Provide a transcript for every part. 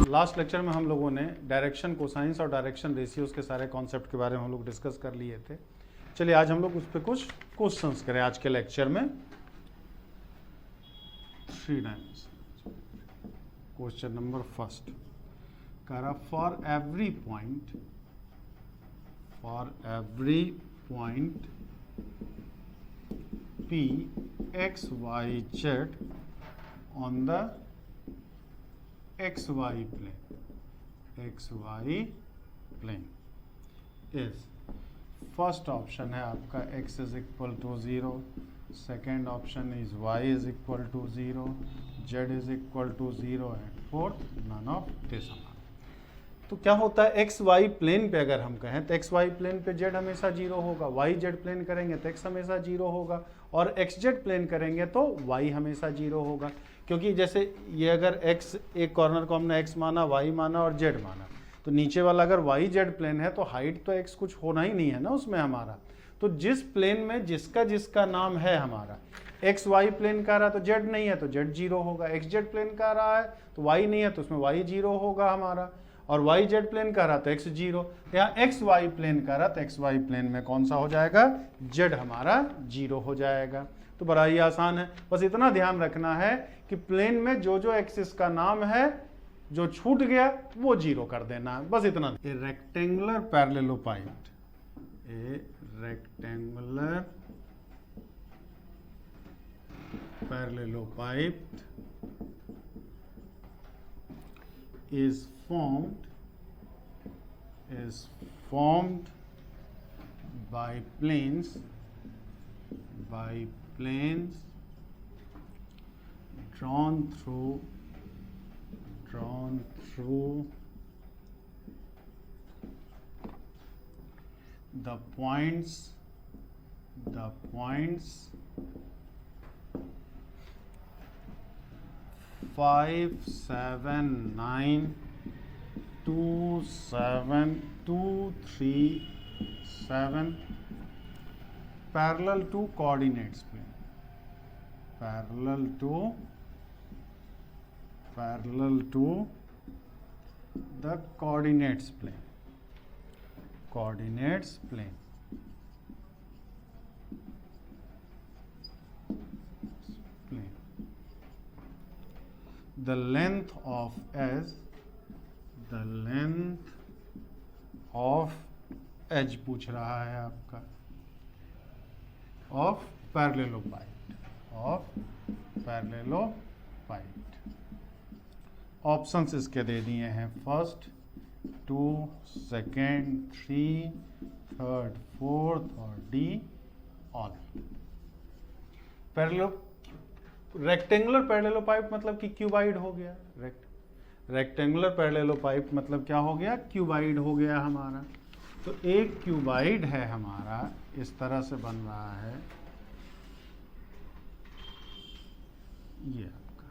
Last lecture में हम लोगों ने डायरेक्शन कोसाइंस और डायरेक्शन रेशियोज के सारे कॉन्सेप्ट के बारे में हम लोग डिस्कस कर लिए थे। चलिए आज हम लोग उस पर कुछ क्वेश्चंस करें आज के लेक्चर में। 3 डायमेंशन क्वेश्चन नंबर फर्स्ट कह रहा for every point P x y z on the xy plane is first option है आपका x is equal to 0, second option is y is equal to 0, z is equal to 0 and fourth none of this. तो क्या होता है x Y plane पे अगर हम कहें तो एक्स वाई प्लेन पे जेड हमेशा 0 होगा, वाई जेड प्लेन करेंगे तो एक्स हमेशा 0 होगा और एक्स जेड प्लेन करेंगे तो वाई हमेशा 0 होगा। क्योंकि जैसे ये अगर एक्स एक कॉर्नर को हमने एक्स माना, वाई माना और जेड माना, तो नीचे वाला अगर वाई जेड प्लेन है तो हाइट तो एक्स कुछ होना ही नहीं है ना उसमें हमारा। तो जिस प्लेन में जिसका जिसका नाम है हमारा, एक्स वाई प्लेन का रहा तो जेड नहीं है तो जेड 0 होगा, एक्स जेड प्लेन का रहा है तो वाई नहीं है तो उसमें वाई 0 होगा हमारा, और वाई जेड प्लेन का रहा तो एक्स 0। यहाँ एक्स वाई प्लेन का रहा तो एक्स वाई प्लेन में कौन सा हो जाएगा, जेड हमारा 0 हो जाएगा। तो बड़ा ही आसान है, बस इतना ध्यान रखना है कि प्लेन में जो जो एक्सिस का नाम है जो छूट गया वो 0 कर देना है, बस इतना। A rectangular parallelopiped, a rectangular parallelopiped is formed by planes drawn through the points 5, 7, 9, 2, 7, 2, 3, 7 parallel to coordinates plane, parallel to the coordinates plane. The length of edge पूछ रहा है आपका of parallelopaid। ऑप्शंस इसके दे दिए हैं, फर्स्ट 2, सेकेंड 3, थर्ड 4th और D all. Rectangular पैरेललोपाइड मतलब कि क्यूबाइड हो गया। रेक्टेंगुलर पैरेललोपाइड मतलब क्या हो गया, क्यूबाइड हो गया हमारा। तो एक क्यूबाइड है हमारा, इस तरह से बन रहा है ये आपका।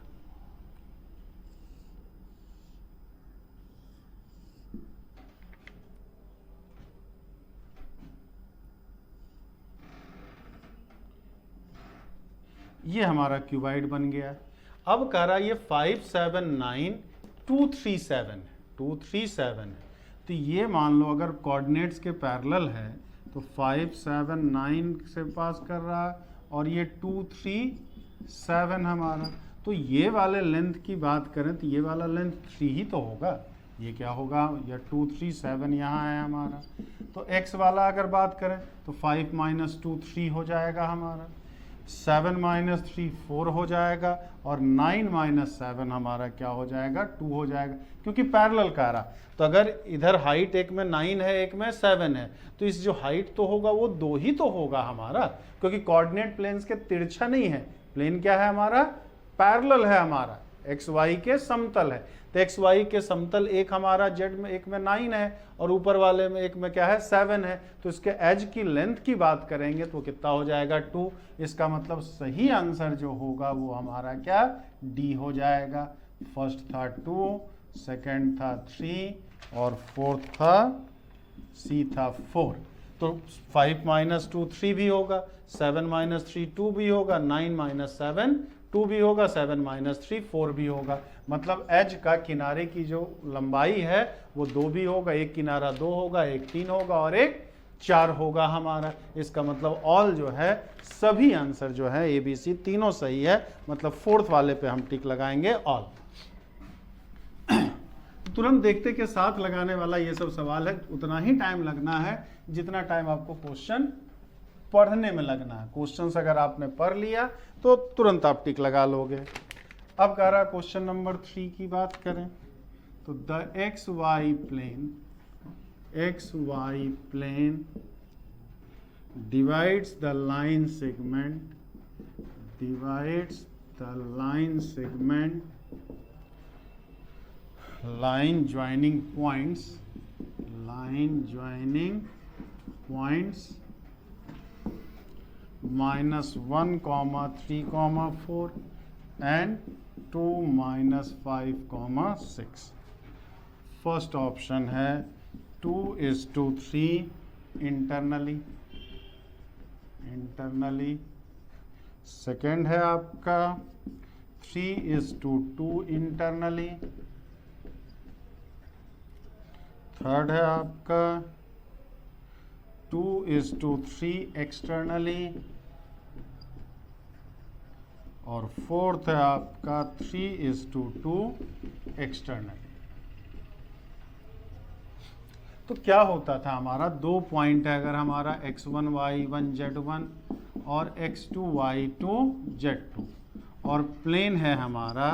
ये हमारा क्यूबाइड बन गया। अब कह रहा ये 5, 7, 9, 2, 3, 7 है, 2, 3, 7 है। तो ये मान लो अगर कोऑर्डिनेट्स के पैरेलल है तो 5, 7, 9 से पास कर रहा है और ये 2, 3, 7 हमारा। तो ये वाले लेंथ की बात करें तो ये वाला लेंथ 3 ही तो होगा। ये क्या होगा, या 2, 3, 7 यहाँ है हमारा। तो x वाला अगर बात करें तो 5 - 2 3 हो जाएगा हमारा, 7 - 3 4 हो जाएगा और 9 - 7 हमारा क्या हो जाएगा, 2 हो जाएगा, क्योंकि पैरेलल का रहा। तो अगर इधर हाइट एक में 9 है एक में 7 है तो इस जो हाइट तो होगा वो 2 ही तो होगा हमारा, क्योंकि कोऑर्डिनेट प्लेन्स के तिरछा नहीं है। प्लेन क्या है हमारा, पैरेलल है हमारा, एक्स वाई के समतल है। तो एक्स वाई के समतल एक हमारा जेड में एक में 9 है और ऊपर वाले में एक में क्या है 7 है। तो इसके एज की लेंथ की बात करेंगे तो कितना हो जाएगा 2। इसका मतलब सही आंसर जो होगा वो हमारा क्या, डी हो जाएगा। फर्स्ट था 2, सेकंड था 3 और फोर्थ था सी था 4। तो 5 - 2 3 भी होगा, 7 - 3 2 भी होगा, 9 - 7 2 भी होगा, 7 माइनस 3 4 भी होगा। मतलब एज का किनारे की जो लंबाई है वो 2 भी होगा, एक किनारा 2 होगा, एक 3 होगा और एक 4 होगा हमारा। इसका मतलब ऑल जो है सभी आंसर जो है ए बी सी तीनों सही है, मतलब फोर्थ वाले पे हम टिक लगाएंगे ऑल। तुरंत देखते के साथ लगाने वाला ये सब सवाल है, उतना ही टाइम लगना है जितना टाइम आपको क्वेश्चन पढ़ने में लगना है। क्वेश्चंस अगर आपने पढ़ लिया तो तुरंत आप टिक लगा लोगे। अब कह रहा क्वेश्चन नंबर 3 की बात करें तो the X Y plane divides the line segment line joining points -1, 3, 4 and 2, -5, 6। First option है 2:3 इंटरनली। सेकेंड है आपका 3:2 इंटरनली। थर्ड है आपका 2:3 एक्सटर्नली। और फोर्थ है आपका 3:2 एक्सटर्नली। तो क्या होता था हमारा, 2 पॉइंट है अगर हमारा x1 y1 z1 और x2 y2 z2 और प्लेन है हमारा,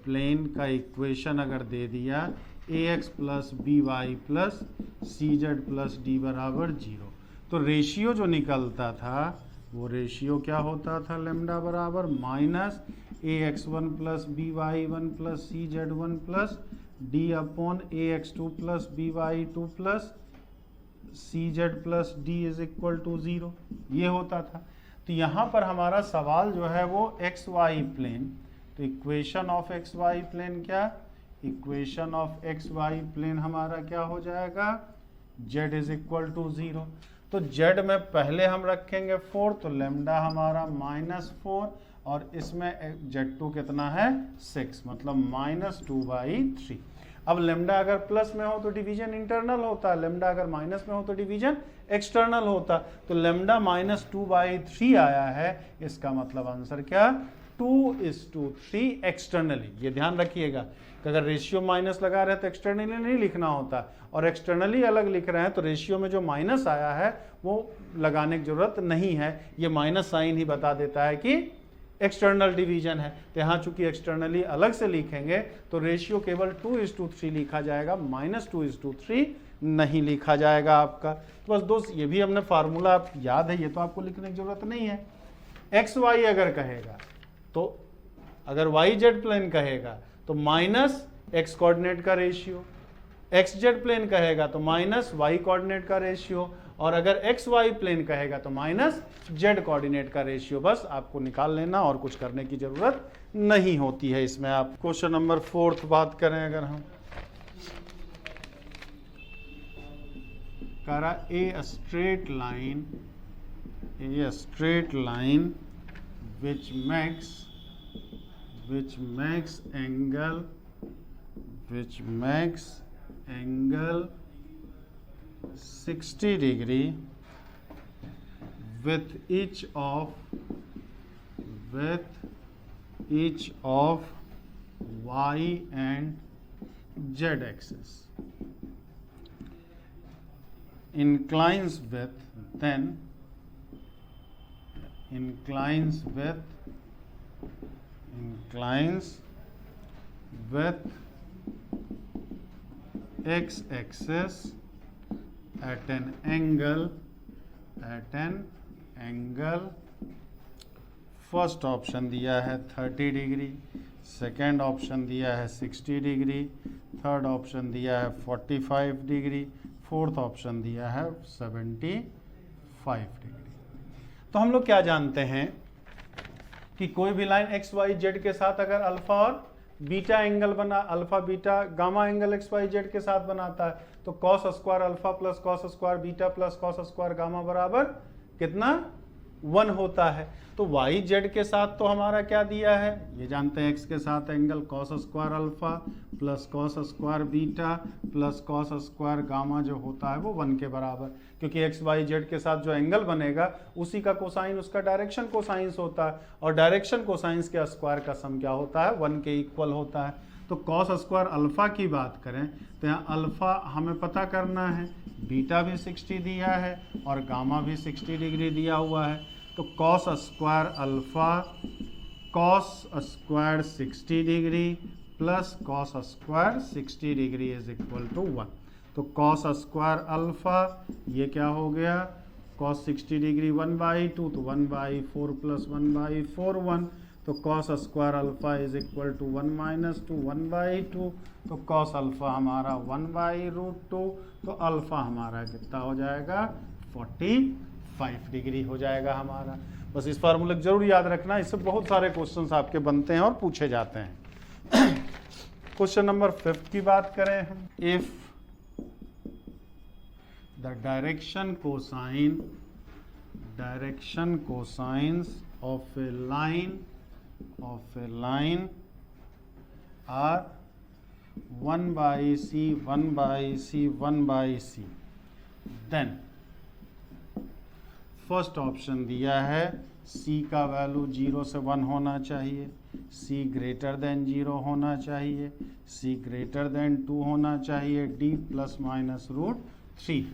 प्लेन का इक्वेशन अगर दे दिया ax plus B Y plus C Z plus D बराबर 0, तो रेशियो जो निकलता था वो रेशियो क्या होता था, लेमडा बराबर minus ax1 plus B Y 1 plus C Z 1 plus D upon ax2 plus B Y 2 plus C Z plus D is equal to 0, ये होता था। तो यहाँ पर हमारा सवाल जो है वो एक्स वाई प्लेन, तो equation of X Y plane क्या, equation of X Y plane हमारा क्या हो जाएगा, z इज इक्वल टू 0। तो z में पहले हम रखेंगे 4, तो लेमडा हमारा -4 और इसमें z2 कितना है 6, मतलब -2/3। अब लेमडा अगर प्लस में हो तो डिवीजन इंटरनल होता, लेमडा अगर माइनस में हो तो डिवीजन एक्सटर्नल होता। तो लेमडा -2/3 आया है, इसका मतलब आंसर क्या, 2:3 एक्सटर्नली। ये ध्यान रखिएगा कि अगर रेशियो माइनस लगा रहे तो एक्सटर्नली नहीं लिखना होता, और एक्सटर्नली अलग लिख रहे हैं तो रेशियो में जो माइनस आया है वो लगाने की जरूरत नहीं है, ये माइनस साइन ही बता देता है कि एक्सटर्नल डिवीजन है। तो यहाँ चूंकि एक्सटर्नली अलग से लिखेंगे तो रेशियो केवल 2:3 लिखा जाएगा, -2:3 नहीं लिखा जाएगा आपका। तो बस दोस्त ये भी हमने फार्मूला आप याद है, ये तो आपको लिखने की जरूरत नहीं है। एक्स वाई अगर कहेगा तो अगर वाई जेड प्लेन कहेगा तो माइनस एक्स कोऑर्डिनेट का रेशियो, एक्स जेड प्लेन कहेगा तो माइनस वाई कोऑर्डिनेट का रेशियो, और अगर एक्स वाई प्लेन कहेगा तो माइनस जेड कोऑर्डिनेट का रेशियो। बस आपको निकाल लेना और कुछ करने की जरूरत नहीं होती है इसमें। आप क्वेश्चन नंबर 4 बात करें अगर हम, कह रहा a straight line which makes angle 60 degree with each of y and z axis, inclines with x-axis at an angle first option दिया है 30 डिग्री, सेकेंड ऑप्शन दिया है 60 डिग्री, थर्ड ऑप्शन दिया है 45 डिग्री, फोर्थ ऑप्शन दिया है 75 degree. तो हम लोग क्या जानते हैं कि कोई भी लाइन एक्स वाई जेड के साथ अगर अल्फा और बीटा एंगल बना, alpha beta gamma angle X Y Z के साथ बनाता है, तो cos square alpha plus cos square beta plus cos square gamma बराबर कितना 1 होता है। तो वाई जेड के साथ तो हमारा क्या दिया है, ये जानते हैं एक्स के साथ angle cos square alpha plus cos square beta plus cos square gamma जो होता है वो 1 के बराबर, क्योंकि एक्स वाई जेड के साथ जो एंगल बनेगा उसी का कोसाइन उसका डायरेक्शन कोसाइंस होता है, और डायरेक्शन कोसाइंस के स्क्वायर का सम क्या होता है, 1 के इक्वल होता है। तो कॉस स्क्वायर अल्फा की बात करें तो यहाँ अल्फा हमें पता करना है, बीटा भी 60 दिया है और गामा भी 60 डिग्री दिया हुआ है। तो cos square alpha cos square 60 degree plus cos square 60 degree is equal to 1। तो कॉस स्क्वायर अल्फा ये क्या हो गया, कॉस 60 डिग्री 1/2 तो 1/4 प्लस 1/4 1। तो cos square alpha is equal to 1 minus 2 1/2। तो कॉस अल्फा हमारा 1/√2। तो अल्फा हमारा कितना हो जाएगा, 45 डिग्री हो जाएगा हमारा। बस इस फार्मूले को जरूर याद रखना, इससे बहुत सारे क्वेश्चंस आपके बनते हैं और पूछे जाते हैं। क्वेश्चन नंबर 5 की बात करें हम, if the direction cosines of a line are 1/c 1/c 1/c, then first option दिया है c का वैल्यू 0 से 1 होना चाहिए, c ग्रेटर देन 0 होना चाहिए, c ग्रेटर देन 2 होना चाहिए, d प्लस माइनस √3।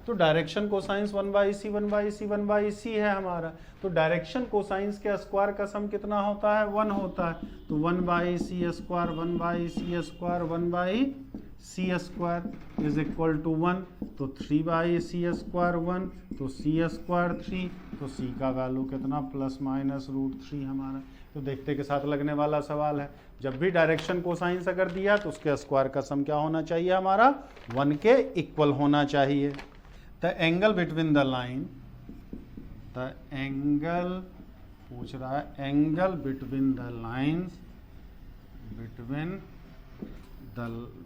तो direction cosines 1/c 1/c 1/c है हमारा। तो डायरेक्शन कोसाइंस के स्क्वायर का सम कितना होता है, 1 होता है। तो 1/c square 1/c square 1/c square is equal to 1। तो 3/c स्क्वायर 1, तो c स्क्वायर 3, तो c का वैल्यू कितना, प्लस माइनस √3 हमारा। तो देखते के साथ लगने वाला सवाल है, जब भी डायरेक्शन कोसाइंस अगर दिया तो उसके स्क्वायर का सम क्या होना चाहिए हमारा, 1 के इक्वल होना चाहिए। The angle between the line, the angle पूछ रहा है, angle between the lines,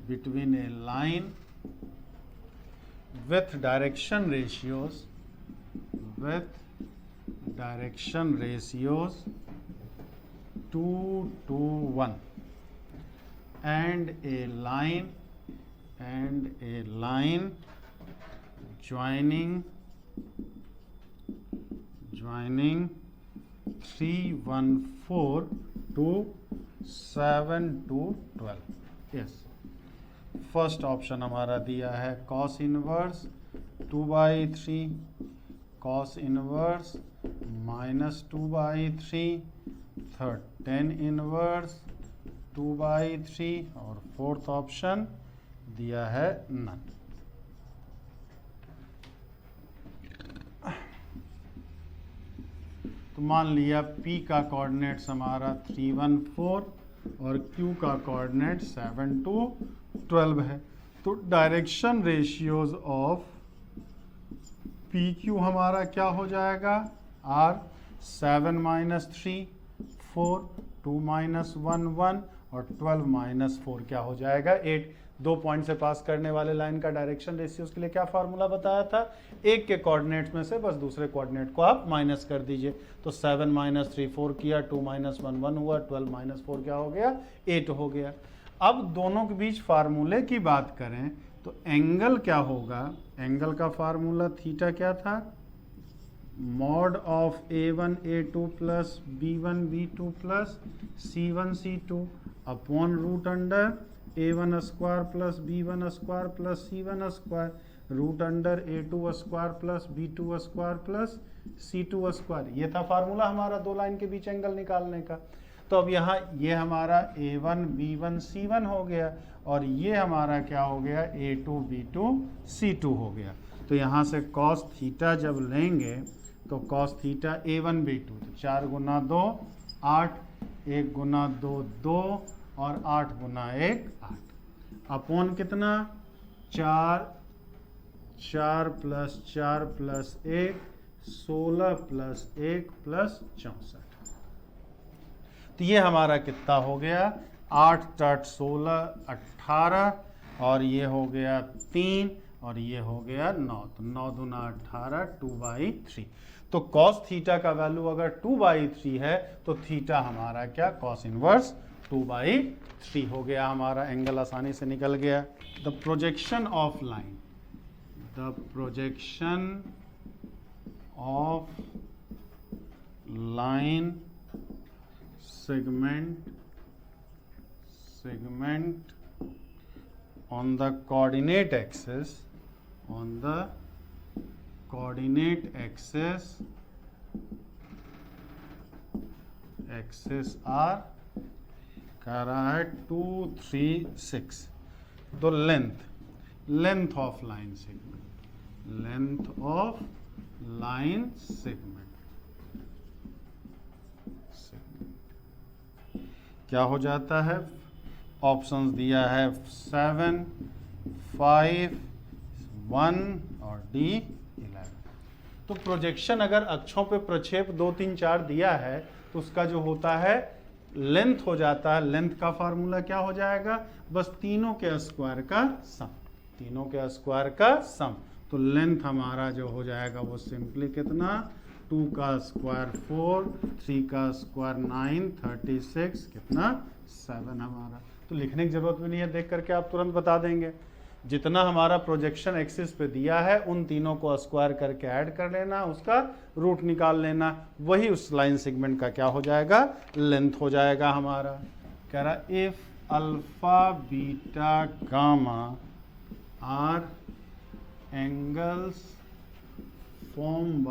between A line with direction ratios 2 to 1 and a line joining 314 to 7 to 12। yes, first option हमारा दिया है cos inverse 2/3, cos inverse -2/3, third tan inverse 2/3 और fourth option दिया है none. तो मान लिया P का कोऑर्डिनेट्स हमारा 3, 1, 4 और Q का कोऑर्डिनेट 7 to 12 है। तो डायरेक्शन रेशियोज ऑफ PQ हमारा क्या हो जाएगा, R 7 - 3 4, 2 - 1 1 और 12 - 4 क्या हो जाएगा, 8। 2 पॉइंट से पास करने वाले लाइन का डायरेक्शन रेशियोज के लिए क्या फार्मूला बताया था, एक के कोऑर्डिनेट्स में से बस दूसरे कोऑर्डिनेट को आप माइनस कर दीजिए। तो 7 - 3 4 किया, 2 - 1 1 हुआ, 12 - 4 क्या हो गया, 8 हो गया। अब दोनों के बीच फार्मूले की बात करें तो एंगल क्या होगा, एंगल का फार्मूला थीटा क्या था, mod of A1 A2 plus B1 B2 plus C1 C2 upon root under A1 square plus B1 square plus C1 square root under A2 square plus B2 square plus C2 square. ये था formula हमारा दो line के बीच angle निकालने का। तो अब यहाँ ये हमारा A1 B1 C1 हो गया और ये हमारा क्या हो गया, A2 B2 C2 हो गया। तो यहाँ से cos थीटा जब लेंगे तो cos थीटा A1 B2 तो 4 × 2 8, 1 × 2 2 और 8 × 1 8 अपॉन कितना 4 4 + 4 + 1 16 + 1 + 64। तो ये हमारा कितना हो गया, 8 × 16 18 और ये हो गया 3 और ये हो गया 9। तो 9 × 2 = 18 2/3। तो cos थीटा का वैल्यू अगर 2/3 है तो थीटा हमारा क्या cos इनवर्स 2/3 हो गया, हमारा एंगल आसानी से निकल गया। The projection of line, the projection of line segment on the coordinate axis, on the coordinate axis are कह रहा है 2, 3, 6। तो length of line segment, length of line segment क्या हो जाता है? ऑप्शंस दिया है 7, 5, 1 और D 11। तो प्रोजेक्शन अगर अक्षों पे प्रक्षेप 2, 3, 4 दिया है तो उसका जो होता है लेंथ हो जाता है। लेंथ का फार्मूला क्या हो जाएगा? बस तीनों के स्क्वायर का सम, तीनों के स्क्वायर का सम। तो लेंथ हमारा जो हो जाएगा वो सिंपली कितना, 2 का स्क्वायर 4, 3 का स्क्वायर 9, 36 कितना 7 हमारा। तो लिखने की जरूरत भी नहीं है, देख करके आप तुरंत बता देंगे। जितना हमारा प्रोजेक्शन एक्सिस पे दिया है उन तीनों को स्क्वायर करके ऐड कर लेना, उसका रूट निकाल लेना, वही उस लाइन सेगमेंट का क्या हो जाएगा? लेंथ हो जाएगा हमारा। कह रहा if alpha beta gamma are angles form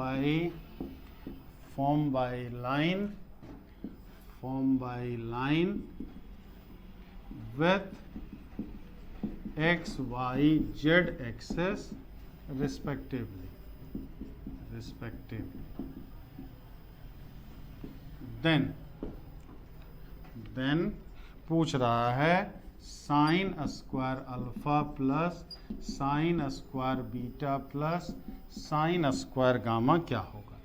by line with x, y, z axis respectively, then पूछ रहा है sign square alpha plus sine square beta plus sine square gamma क्या होगा।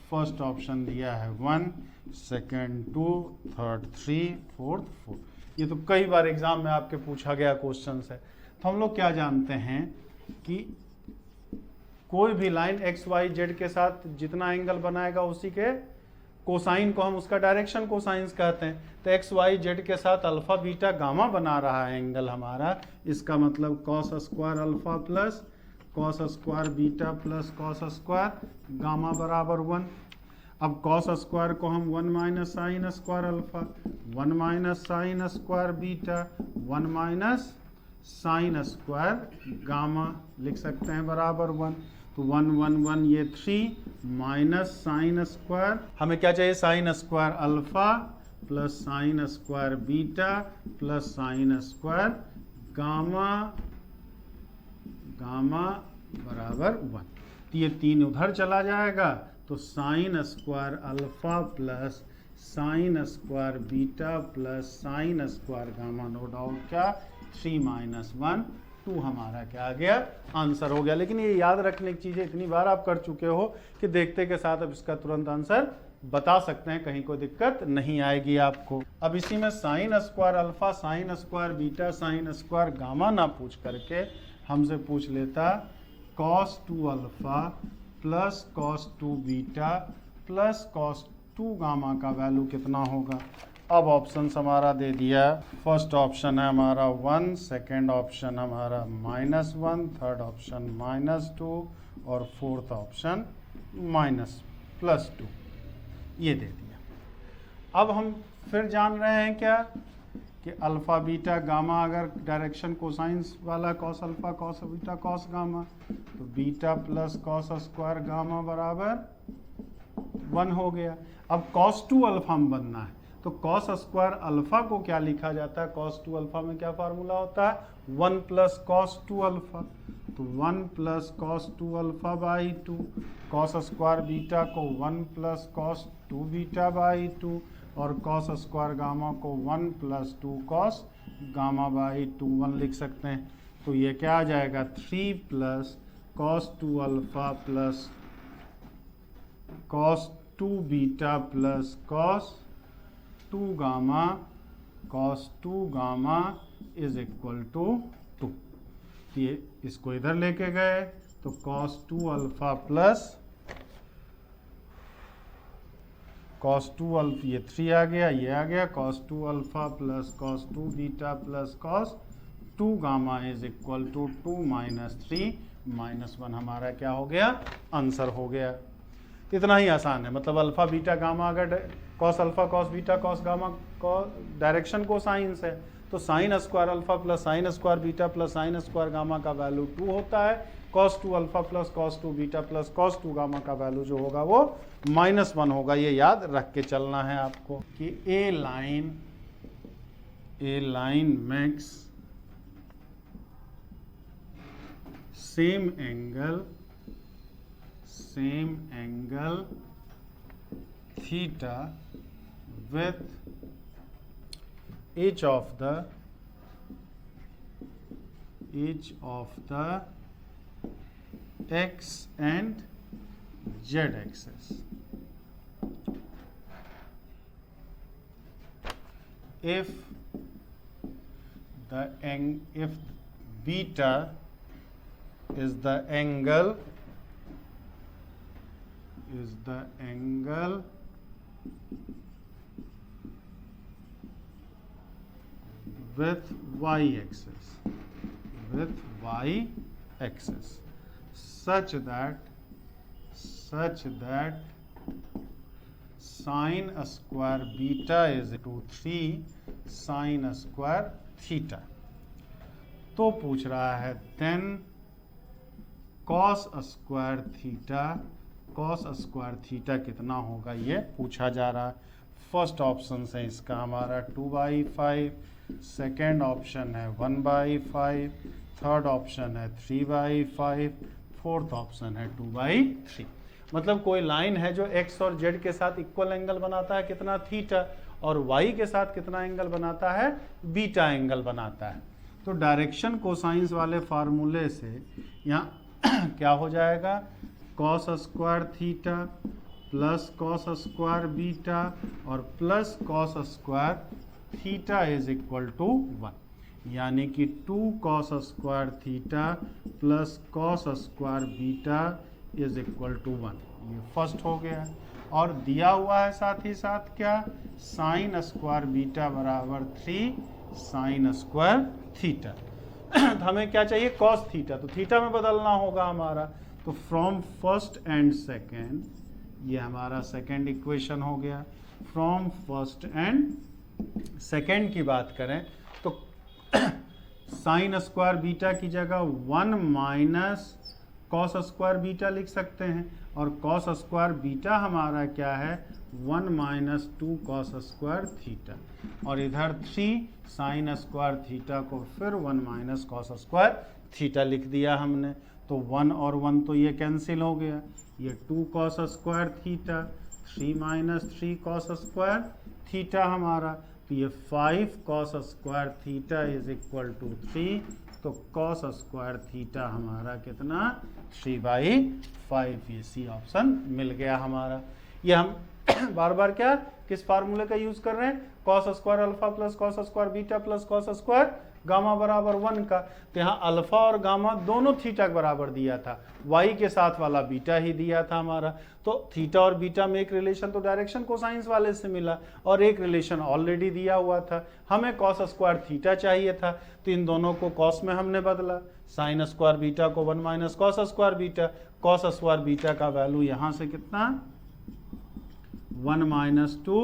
फर्स्ट ऑप्शन दिया है 1, सेकेंड 2, थर्ड 3, फोर्थ 4। ये तो कई बार एग्जाम में आपके पूछा गया क्वेश्चन है। तो हम लोग क्या जानते हैं कि कोई भी लाइन एक्स वाई जेड के साथ जितना एंगल बनाएगा उसी के कोसाइन को हम उसका डायरेक्शन कोसाइंस कहते हैं। तो एक्स वाई जेड के साथ अल्फा बीटा गामा बना रहा है एंगल हमारा, इसका मतलब cos square alpha plus cos square beta plus cos square gamma बराबर 1। अब कॉस स्क्वायर को हम 1 minus sign square alpha, 1 minus sign square beta, 1 minus sign square gamma लिख सकते हैं बराबर 1। तो 1 1 1 ये 3 माइनस साइन स्क्वायर, हमें क्या चाहिए? Sine square alpha plus sine square beta plus sine square gamma, gamma बराबर 1। तो ये 3 उधर चला जाएगा, तो sine square alpha plus sine square beta plus sine square gamma, no doubt क्या 3 माइनस 1 2 हमारा क्या आ गया? आंसर हो गया। लेकिन ये याद रखने की चीज़ें इतनी बार आप कर चुके हो कि देखते के साथ अब इसका तुरंत आंसर बता सकते हैं, कहीं कोई दिक्कत नहीं आएगी आपको। अब इसी में sign square alpha sign square beta sine square gamma ना पूछ करके हमसे पूछ लेता cos 2 alpha plus cos 2 beta plus cos 2 gamma का वैल्यू कितना होगा। अब ऑप्शन हमारा दे दिया, फर्स्ट ऑप्शन है हमारा 1, सेकेंड ऑप्शन हमारा -1, थर्ड ऑप्शन -2 और फोर्थ ऑप्शन +2, ये दे दिया। अब हम फिर जान रहे हैं क्या कि अल्फ़ा बीटा गामा अगर डायरेक्शन कोसाइंस वाला cos alpha cos beta cos gamma, तो beta plus cos square gamma बराबर 1 हो गया। अब कॉस 2 अल्फ़ा में बनना है, तो कॉस स्क्वायर अल्फ़ा को क्या लिखा जाता है? कॉस 2 अल्फ़ा में क्या फार्मूला होता है? 1 प्लस कॉस 2 अल्फ़ा, तो 1 plus cos 2 alpha by 2। Cos square beta को 1 प्लस कॉस 2 बीटा बाई 2 और कॉस स्क्वायर गामा को 1 प्लस 2 कॉस गामा बाई 2 1 लिख सकते हैं। तो ये क्या आ जाएगा? 3 plus cos 2 alpha plus cos 2 beta plus cos 2 gamma, cos 2 gamma is equal to 2। ये इसको इधर लेके गए तो cos 2 alpha plus cos 2 alpha, ये 3 आ गया, ये आ गया, cos 2 alpha plus cos 2 beta plus cos 2 gamma is equal to 2 minus 3 minus 1 हमारा क्या हो गया, आंसर हो गया। इतना ही आसान है, मतलब अल्फा बीटा गामा अगर cos alpha cos beta cos gamma direction को साइंस है तो sine square alpha plus sine square beta plus sine square gamma का वैल्यू 2 होता है। cos 2 alpha plus cos 2 beta plus cos 2 gamma का value जो होगा वो -1 होगा। ये याद रख के चलना है आपको कि a line makes same angle theta with each of the x and z axis if beta is the angle with y axis such that sin square beta is equal to 3 sin square theta। तो पूछ रहा है then cos square theta कितना होगा, ये पूछा जा रहा है। फर्स्ट ऑप्शन है इसका हमारा 2/5, सेकेंड ऑप्शन है 1/5, थर्ड ऑप्शन है 3/5, फोर्थ ऑप्शन है 2/3। मतलब कोई लाइन है जो x और z के साथ इक्वल एंगल बनाता है कितना, थीटा, और y के साथ कितना एंगल बनाता है, बीटा एंगल बनाता है। तो डायरेक्शन कोसाइंस वाले फार्मूले से यहाँ क्या हो जाएगा, cos square theta plus cos square beta और plus cos square theta is equal to 1, यानी कि 2 cos square theta plus cos square beta is equal to 1। ये फर्स्ट हो गया और दिया हुआ है साथ ही साथ क्या, साइन स्क्वायर बीटा बराबर 3 साइन स्क्वायर थीटा। तो हमें क्या चाहिए, cos थीटा, तो थीटा में बदलना होगा हमारा। तो फ्रॉम फर्स्ट एंड सेकेंड, ये हमारा सेकेंड इक्वेशन हो गया। फ्रॉम फर्स्ट एंड सेकेंड की बात करें तो साइन स्क्वायर बीटा की जगह 1 माइनस कॉस स्क्वायर बीटा लिख सकते हैं, और कॉस स्क्वायर बीटा हमारा क्या है, 1 माइनस 2 कॉस स्क्वायर थीटा, और इधर 3 साइन स्क्वायर थीटा को फिर 1 माइनस कॉस स्क्वायर थीटा लिख दिया हमने। तो 1 और 1 तो ये कैंसिल हो गया, ये 2 cos square theta, 3 minus 3 cos square theta हमारा, तो ये 5 cos square theta is equal to 3। तो कॉस स्क्वायर थीटा हमारा कितना, 3/5। ये सी ऑप्शन मिल गया हमारा। ये हम बार बार क्या, किस फार्मूले का यूज कर रहे हैं, cos square alpha plus cos square beta plus cos square gamma बराबर 1 का। तो यहाँ अल्फा और गामा दोनों थीटा के बराबर दिया था, y के साथ वाला बीटा ही दिया था हमारा। तो थीटा और बीटा में एक रिलेशन तो डायरेक्शन कोसाइंस वाले से मिला, और एक रिलेशन ऑलरेडी दिया हुआ था, हमें कॉस स्क्वायर थीटा चाहिए था, तो इन दोनों को कॉस में हमने बदला, साइन स्क्वायर बीटा को 1 minus cos square beta, cos square beta का वैल्यू यहाँ से कितना, 1 माइनस 2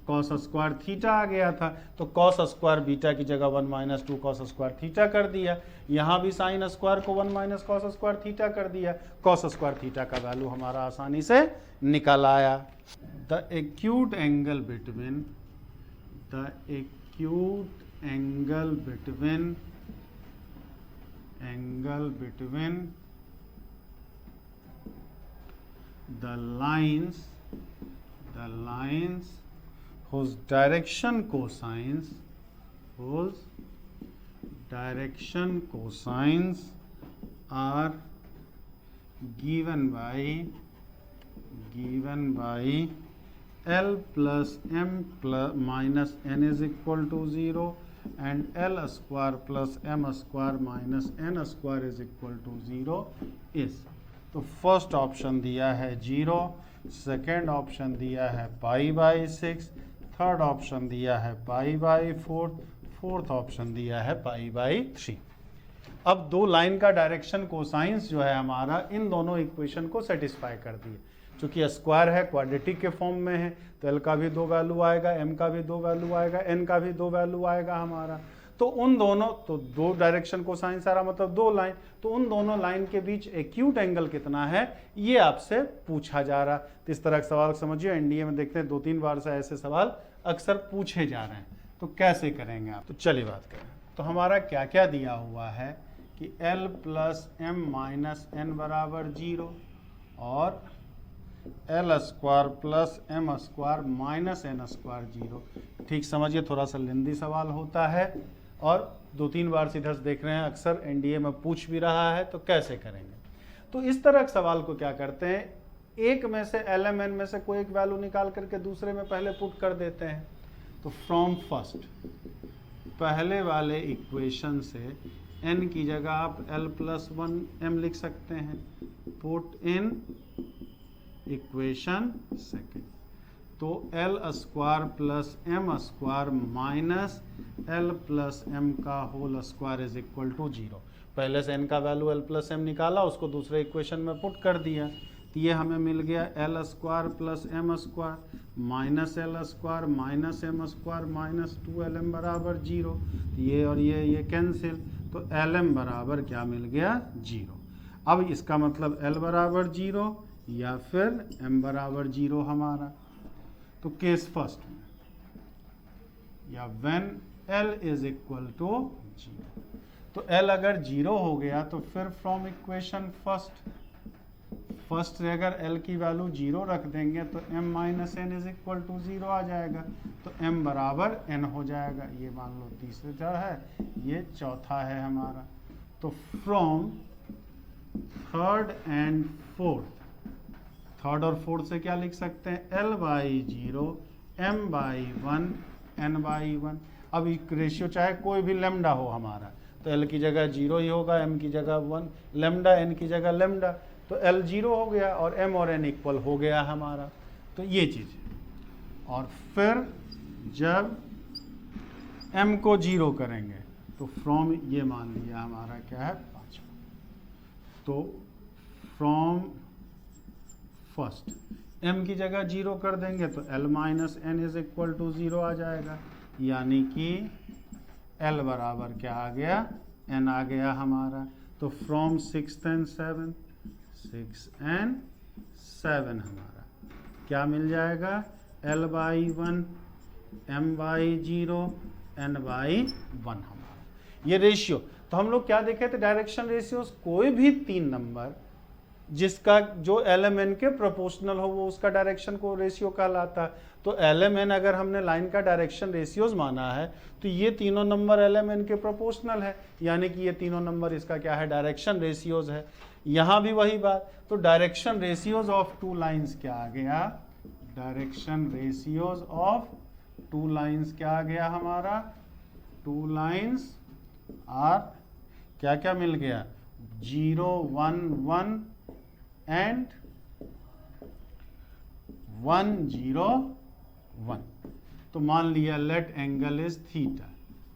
कॉस स्क्वायर थीटा आ गया था, तो कॉस स्क्वायर बीटा की जगह 1 माइनस 2 कॉस स्क्वायर थीटा कर दिया। यहाँ भी साइन स्क्वायर को 1 माइनस कॉस स्क्वायर थीटा कर दिया, कॉस स्क्वायर थीटा का वैल्यू हमारा आसानी से निकल आया। The acute angle between the lines whose direction cosines are given by L plus M plus minus N is equal to 0 and L square plus M square minus N square is equal to 0 is। तो first option दिया है 0, second option दिया है π/6, third option दिया है π/4, fourth option दिया है π/3। अब दो लाइन का डायरेक्शन कोसाइंस जो है हमारा इन दोनों इक्वेशन को सेटिस्फाई कर दिए। चूंकि स्क्वायर है, क्वाड्रेटिक के फॉर्म में है, तो एल का भी 2 वैल्यू आएगा, एम का भी 2 वैल्यू आएगा, एन का भी 2 वैल्यू आएगा हमारा। तो उन दोनों, तो दो डायरेक्शन कोसाइन सारा मतलब दो लाइन, तो उन दोनों लाइन के बीच एक्यूट एंगल कितना है ये आपसे पूछा जा रहा। तो इस तरह का सवाल समझिए, एनडीए में देखते हैं 2-3 बार से ऐसे सवाल अक्सर पूछे जा रहे हैं। तो कैसे करेंगे आप, तो चलिए बात करें। तो हमारा क्या क्या दिया हुआ है कि L + m - n = 0 और L² + m² - n² 0। ठीक समझिए, थोड़ा सा लेंदी सवाल होता है और 2-3 बार से इधर से देख रहे हैं, अक्सर एनडीए में पूछ भी रहा है। तो कैसे करेंगे, तो इस तरह के सवाल को क्या करते हैं, एक में से LMN में से कोई एक वैल्यू निकाल करके दूसरे में पहले पुट कर देते हैं। तो फ्रॉम फर्स्ट, पहले वाले इक्वेशन से n की जगह आप L + 1m लिख सकते हैं, पुट इन इक्वेशन सेकेंड। तो L² + m² - L + m का whole square is equal to 0। पहले से n का वैल्यू L + m निकाला, उसको दूसरे इक्वेशन में पुट कर दिया, तो ये हमें मिल गया L² + m² - L² - m² - 2Lm = 0। ये और ये कैंसिल, तो Lm बराबर क्या मिल गया, 0। अब इसका मतलब L बराबर 0 या फिर m बराबर 0 हमारा। तो केस फर्स्ट में या व्हेन L = 0, तो L अगर 0 हो गया तो फिर फ्रॉम इक्वेशन फर्स्ट से अगर L की वैल्यू 0 रख देंगे तो m - n = 0 आ जाएगा। तो m बराबर n हो जाएगा। ये मान लो तीसरा है, ये चौथा है हमारा। तो from third and fourth, third और फोर्थ से क्या लिख सकते हैं, L/0 m/1 n/1। अब एक रेशियो चाहे कोई भी लेमडा हो हमारा, तो L की जगह 0 ही होगा, m की जगह 1 लेमडा, n की जगह लेमडा। तो L 0 हो गया और m और n इक्वल हो गया हमारा। तो ये चीज़, और फिर जब m को 0 करेंगे तो फ्रॉम, ये मान लिया हमारा क्या है, 5। तो फ्रॉम फर्स्ट m की जगह 0 कर देंगे तो L - n = 0 आ जाएगा, यानी कि L बराबर क्या आ गया, n आ गया हमारा। तो फ्रॉम 6 and 7, 6 and 7 हमारा क्या मिल जाएगा, L/1 m/0 n/1 हमारा। ये रेशियो, तो हम लोग क्या देखे थे, डायरेक्शन रेशियोज, कोई भी 3 नंबर जिसका जो LMN के प्रोपोर्शनल हो वो उसका डायरेक्शन को रेशियो कहलाता है। तो LMN अगर हमने लाइन का डायरेक्शन रेशियोज माना है तो ये तीनों नंबर LMN के प्रोपोर्शनल है, यानी कि ये तीनों नंबर इसका क्या है, डायरेक्शन रेशियोज है। यहाँ भी वही बात, तो डायरेक्शन रेशियोज ऑफ 2 लाइन्स क्या आ गया, डायरेक्शन रेशियोज ऑफ 2 लाइन्स क्या आ गया हमारा, 2 लाइन्स आर क्या क्या मिल गया, 0 1 1 एंड 1 0 1। तो मान लिया let angle is theta,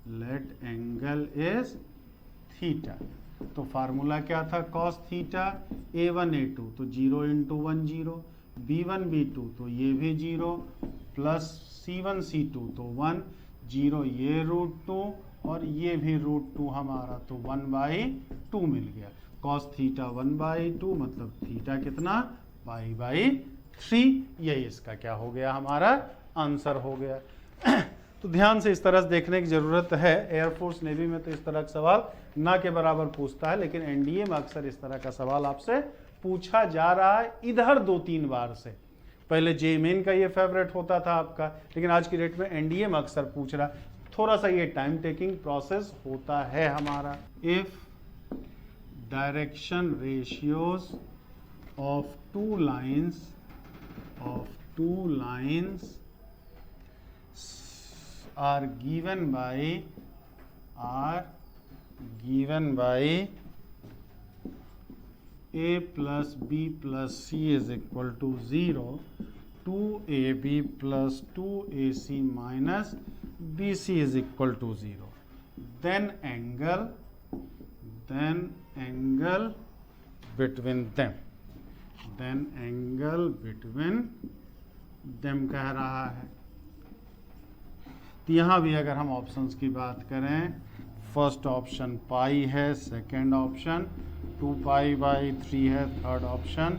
let angle is theta. तो फार्मूला क्या था, कॉस थीटा a1 a2, तो 0 × 1 0, b1 b2 तो ये भी 0 प्लस c1 c2 तो 1 0, ये √2 और ये भी √2 हमारा, तो 1/2 मिल गया। cos थीटा 1/2 मतलब थीटा कितना, π/3। यही इसका क्या हो गया, हमारा आंसर हो गया। तो ध्यान से इस तरह से देखने की ज़रूरत है। एयरफोर्स नेवी में तो इस तरह का सवाल ना के बराबर पूछता है, लेकिन एनडीए में अक्सर इस तरह का सवाल आपसे पूछा जा रहा है, इधर 2-3 बार से। पहले जे मेन का ये फेवरेट होता था आपका, लेकिन आज की डेट में एनडीए में अक्सर पूछ रहा। थोड़ा सा ये टाइम टेकिंग प्रोसेस होता है हमारा। If direction ratios of 2 lines are given by a plus b plus c is equal to 0, 2ab plus 2ac minus bc is equal to 0. Then angle between them. Then angle between them कह रहा है. तो यहाँ भी अगर हम options की बात करें, फर्स्ट ऑप्शन पाई है, सेकेंड ऑप्शन 2π/3 है, थर्ड ऑप्शन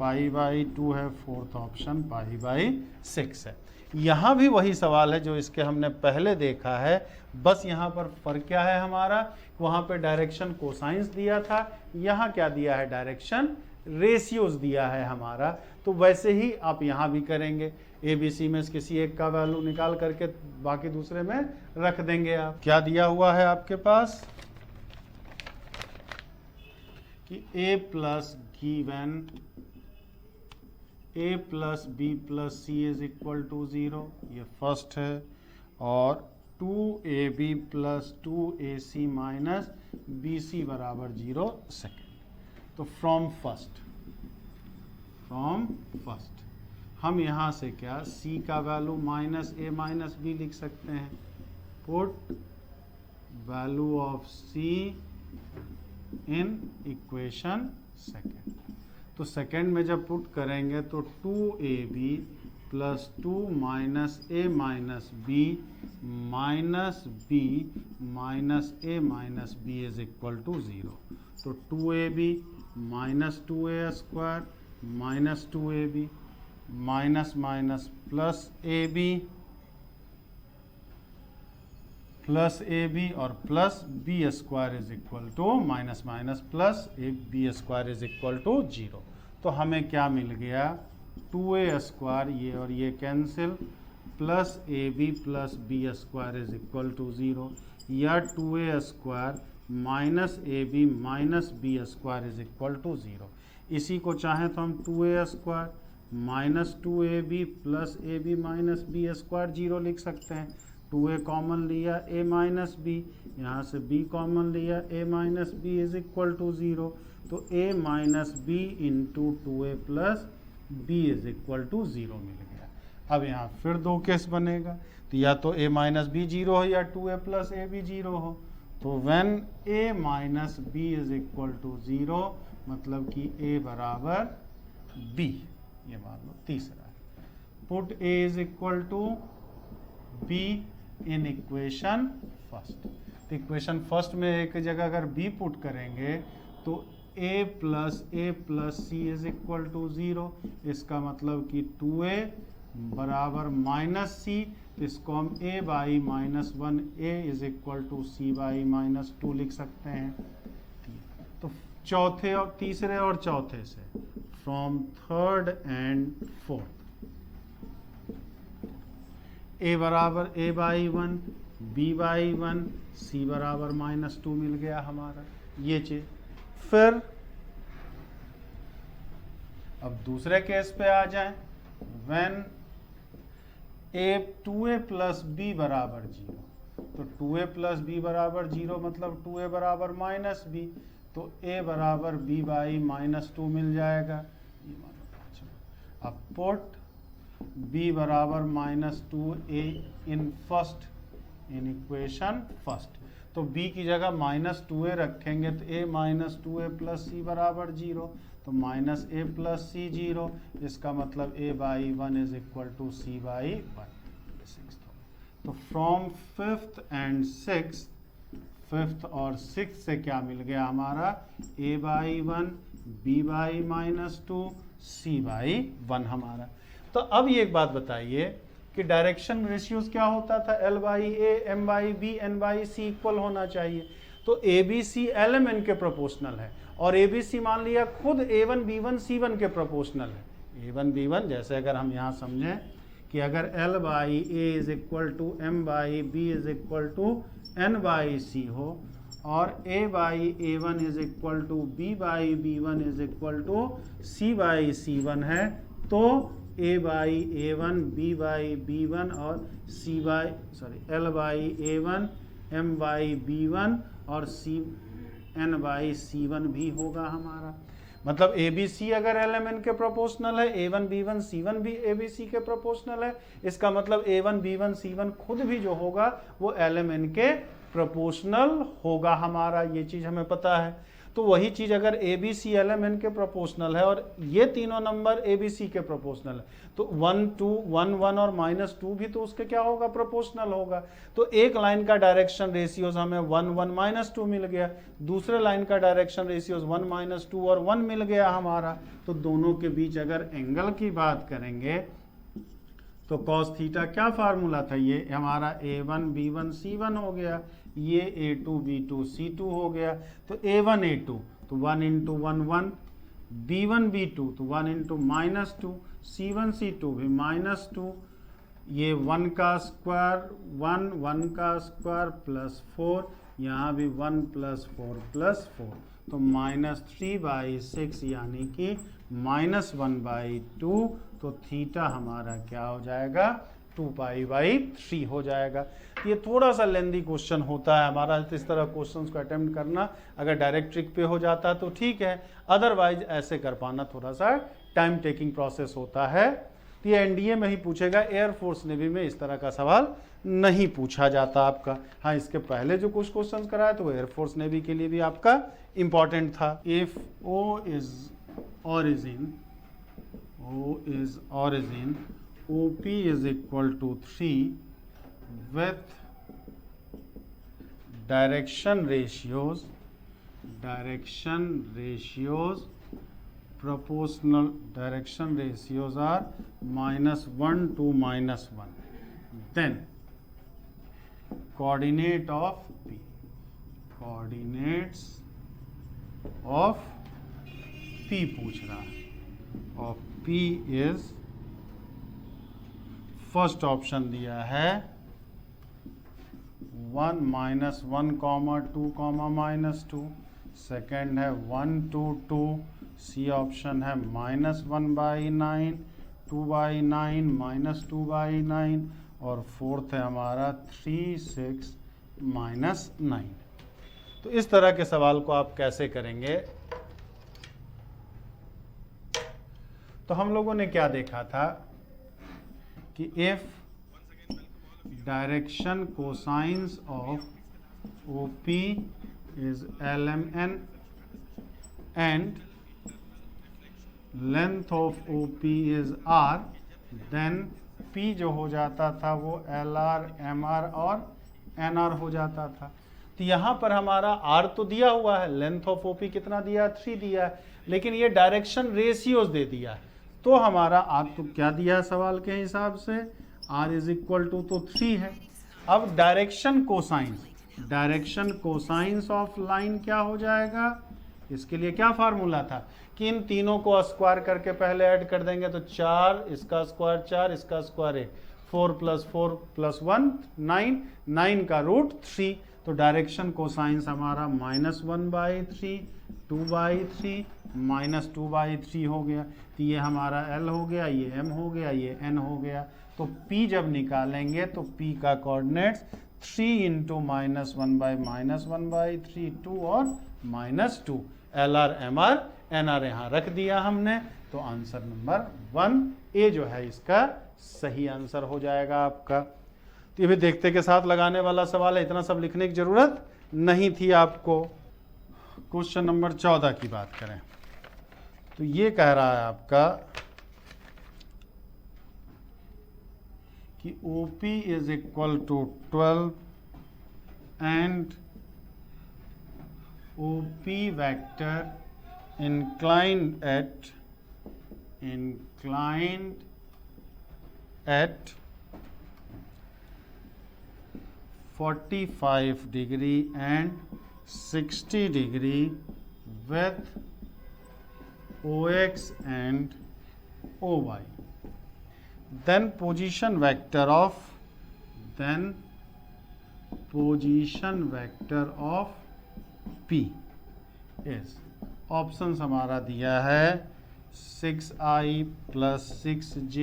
π/2 है, फोर्थ ऑप्शन π/6 है. यहाँ भी वही सवाल है जो इसके हमने पहले देखा है, बस यहाँ पर फर्क क्या है हमारा, वहाँ पे डायरेक्शन कोसाइंस दिया था, यहाँ क्या दिया है, डायरेक्शन रेशियोज दिया है हमारा. तो वैसे ही आप यहाँ भी करेंगे, ए बी सी में किसी एक का वैल्यू निकाल करके बाकी दूसरे में रख देंगे. आप क्या दिया हुआ है आपके पास कि a plus given a plus b plus c is equal to 0, ये फर्स्ट है, और 2ab plus 2ac minus bc बराबर 0 सेकेंड. तो फ्रॉम फर्स्ट हम यहाँ से क्या c का value minus a minus b लिख सकते हैं. Put value of c in equation second. तो सेकेंड में जब पुट करेंगे तो 2ab plus 2 minus a minus b minus b minus a minus b is equal to 0. तो 2ab minus 2a square minus 2ab minus minus plus ab और plus b square is equal to minus minus plus b square is equal to 0. तो हमें क्या मिल गया, 2a square, ये और ये cancel, plus ab plus b square is equal to 0, या 2a square minus ab minus b square is equal to 0. इसी को चाहें तो हम 2a square minus 2ab plus ab minus b square 0 लिख सकते हैं. 2a कॉमन लिया, a माइनस b, यहाँ से b कॉमन लिया, a minus b is equal to 0. तो a minus b into 2a plus b is equal to 0 मिल गया. अब यहाँ फिर दो केस बनेगा, तो या तो a माइनस b 0 हो या 2a प्लस a b 0 हो. तो when a minus b is equal to 0, मतलब कि a बराबर b, ये मान लो तीसरा है. Put a is equal to b in equation first. तो इक्वेशन फर्स्ट में एक जगह अगर b पुट करेंगे तो a plus c is equal to 0. इसका मतलब कि 2a बराबर माइनस c, तो इसको हम a by minus 1a is equal to c by minus 2 लिख सकते हैं. तो चौथे और तीसरे और चौथे से, from third and fourth, a बराबर a by 1, b by 1, c बराबर माइनस 2 मिल गया हमारा. ये चीज फिर अब दूसरे केस पे आ जाएं, व्हेन 2a प्लस b बराबर 0. तो 2a प्लस b बराबर 0 मतलब 2a बराबर माइनस b, तो a बराबर b बाई माइनस 2 मिल जाएगा. अब पुट b बराबर minus 2a in first in equation first. तो b की जगह माइनस 2a रखेंगे तो a minus 2a plus c बराबर 0, तो माइनस a प्लस c 0. इसका मतलब a by 1 is equal to c by 1. तो from fifth and six, fifth और सिक्स से क्या मिल गया हमारा, a by 1, b by minus 2, c by 1 हमारा. तो अब ये एक बात बताइए कि डायरेक्शन रेशियोज क्या होता था, L by A, M by B, N by C इक्वल होना चाहिए. तो A B C L M N के प्रोपोर्शनल है, और ए बी सी मान लिया खुद A1 B1 C1 के प्रोपोर्शनल है. A1 B1 जैसे अगर हम यहाँ समझें कि अगर L by A is equal to M by B is equal to N by C हो, और A by A1 is equal to B by B1 is equal to C by C1 है, तो A by A1, B by B1 और L by A1, M by B1 और N by C1 भी होगा हमारा. मतलब ABC अगर LMN के प्रोपोर्शनल है, A1 B1 C1 भी ABC के प्रोपोर्शनल है, इसका मतलब A1 B1 C1 खुद भी जो होगा वो LMN के प्रोपोर्शनल होगा हमारा, ये चीज हमें पता है। तो वही चीज अगर ABC LMN के प्रोपोर्शनल है और ये तीनों नंबर ABC के प्रोपोर्शनल है, तो 1 2 1 1 और -2 भी तो उसके क्या होगा, प्रोपोर्शनल होगा। तो एक लाइन का डायरेक्शन रेशियोज हमें 1 1 -2 मिल गया, दूसरे लाइन का डायरेक्शन रेशियोज 1 -2 और 1 मिल गया हमारा। तो दोनों के बीच अगर एंगल की बात करेंगे तो cos थीटा क्या फार्मूला था, ये हमारा A1 B1 C1 हो गया, ये A2 B2 C2 हो गया। तो A1 A2 तो 1 × 1 1, B1 B2 तो 1 × -2, C1 C2 भी -2, ये 1 का स्क्वायर 1 1 का स्क्वायर +4, यहाँ भी 1 + 4 + 4, तो -3/6 यानी कि -1/2। तो थीटा हमारा क्या हो जाएगा, 2π/3 हो जाएगा। ये थोड़ा सा लेंदी क्वेश्चन होता है हमारा, तो इस तरह क्वेश्चंस को अटेम्प्ट करना अगर डायरेक्ट ट्रिक पे हो जाता तो ठीक है, अदरवाइज ऐसे कर पाना थोड़ा सा टाइम टेकिंग प्रोसेस होता है। तो ये एनडीए में ही पूछेगा, एयरफोर्स नेवी में इस तरह का सवाल नहीं पूछा जाता आपका। हाँ, इसके पहले जो कुछ क्वेश्चन कराया तो वो एयरफोर्स नेवी के लिए भी आपका इंपॉर्टेंट था। If O is origin, OP is equal to 3 with direction ratios proportional, direction ratios are -1 to -1, then coordinates of P पूछ रहा है, और P is फर्स्ट ऑप्शन दिया है 1 -1, 2, -2, सेकेंड है 1 2 2, सी ऑप्शन है -1/9, 2/9, -2/9, और फोर्थ है हमारा 3 6 -9। तो इस तरह के सवाल को आप कैसे करेंगे, तो हम लोगों ने क्या देखा था कि if direction cosines of OP is LMN and length of OP is R, then P जो हो जाता था वो LR MR और NR हो जाता था। तो यहाँ पर हमारा R तो दिया हुआ है, लेंथ ऑफ OP कितना दिया, 3 दिया है, लेकिन ये डायरेक्शन रेशियोज दे दिया है। तो हमारा R तो क्या दिया है सवाल के हिसाब से, R इज इक्वल टू तो 3 है। अब डायरेक्शन कोसाइंस ऑफ लाइन क्या हो जाएगा, इसके लिए क्या फार्मूला था कि इन तीनों को स्क्वायर करके पहले ऐड कर देंगे, तो 4, इसका स्क्वायर 4, इसका स्क्वायर 1, 4 + 4 + 1 9, 9 का रूट 3। तो डायरेक्शन कोसाइंस हमारा -1/3, 2/3, -2/3 हो गया। तो ये हमारा L हो गया, ये M हो गया, ये N हो गया। तो P जब निकालेंगे तो P का कोऑर्डिनेट्स 3 × -1/-1/3 2 और -2, LR MR NR यहाँ रख दिया हमने। तो आंसर नंबर 1 A जो है इसका सही आंसर हो जाएगा आपका। तो ये भी देखते के साथ लगाने वाला सवाल है, इतना सब लिखने की जरूरत नहीं थी आपको। क्वेश्चन नंबर 14 की बात करें तो ये कह रहा है आपका कि OP is equal to 12 and OP vector inclined at 45 degree and 60 degree with OX and OY, then position vector of P is, options हमारा दिया है 6i + 6j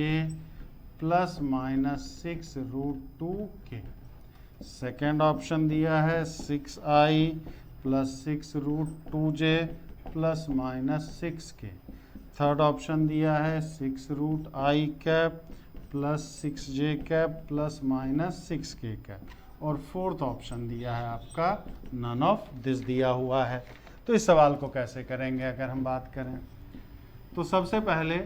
± 6√2k, second option दिया है 6i + 6√2j plus minus 6k। Third option दिया है 6√i cap plus 6j cap plus minus 6k cap. और fourth option दिया है आपका नन ऑफ दिस दिया हुआ है। तो इस सवाल को कैसे करेंगे अगर हम बात करें, तो सबसे पहले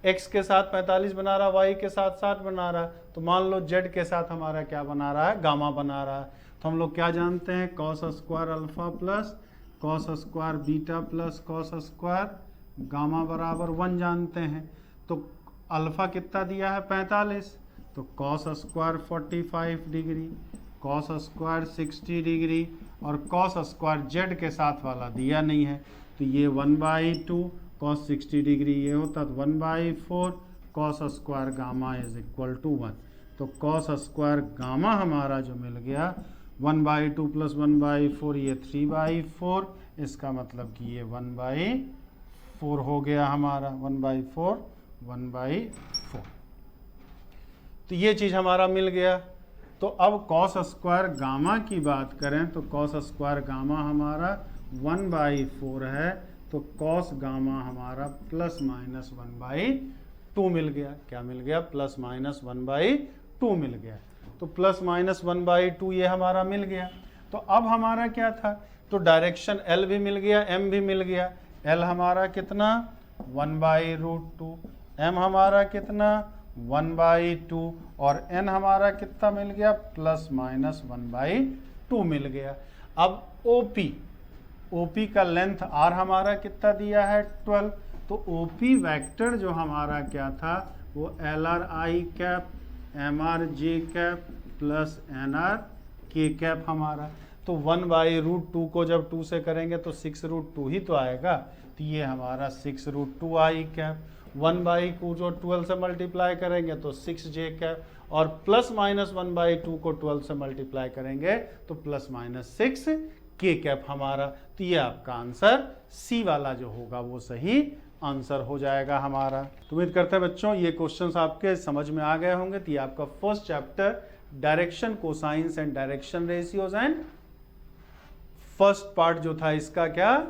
x के साथ 45 बना रहा, y के साथ 60 बना रहा, तो मान लो z के साथ हमारा क्या बना रहा है, गामा बना रहा है। तो हम लोग क्या जानते हैं, cos square alpha plus cos square beta plus cos square gamma बराबर 1 जानते हैं। तो अल्फा कितना दिया है 45, तो cos square 45 degree, cos square 60 degree, और कॉस स्क्वायर जेड के साथ वाला दिया नहीं है, तो ये 1/2 कॉस 60 डिग्री ये होता तो 1/4 cos square gamma is equal to 1। तो कॉस स्क्वायर गामा हमारा जो मिल गया 1/2 प्लस 1/4 ये 3/4, इसका मतलब कि ये 1/4 हो गया हमारा, 1/4। तो ये चीज़ हमारा मिल गया। तो अब कॉस स्क्वायर गामा की बात करें तो कॉस स्क्वायर गामा हमारा 1/4 है, तो कॉस गामा हमारा प्लस माइनस 1/2 मिल गया। क्या मिल गया, प्लस माइनस 1/2 मिल गया। तो प्लस माइनस 1/2 ये हमारा मिल गया। तो अब हमारा क्या था, तो डायरेक्शन L भी मिल गया, M भी मिल गया। L हमारा कितना 1/√2, M हमारा कितना 1/2, और n हमारा कितना मिल गया प्लस माइनस 1/2 मिल गया। अब OP का लेंथ r हमारा कितना दिया है 12, तो OP वेक्टर जो हमारा क्या था वो LRI cap MRJ cap plus NRK cap हमारा। तो 1/√2 को जब 2 से करेंगे तो 6√2 ही तो आएगा, तो ये हमारा 6√2i कैप। 1/2 को जो 12 से मल्टीप्लाई करेंगे तो 6j कैप, और प्लस माइनस 1/2 को 12 से मल्टीप्लाई करेंगे तो प्लस माइनस 6k कैप हमारा। तो ये आपका आंसर सी वाला जो होगा वो सही आंसर हो जाएगा हमारा। तो उम्मीद करते हैं बच्चों ये क्वेश्चंस आपके समझ में आ गए होंगे। तो ये आपका first chapter direction cosines and direction ratios and first part जो था इसका क्या,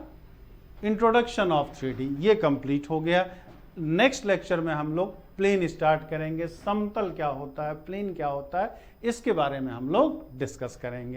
इंट्रोडक्शन ऑफ 3D, ये कंप्लीट हो गया। नेक्स्ट लेक्चर में हम लोग प्लेन स्टार्ट करेंगे, समतल क्या होता है, प्लेन क्या होता है, इसके बारे में हम लोग डिस्कस करेंगे।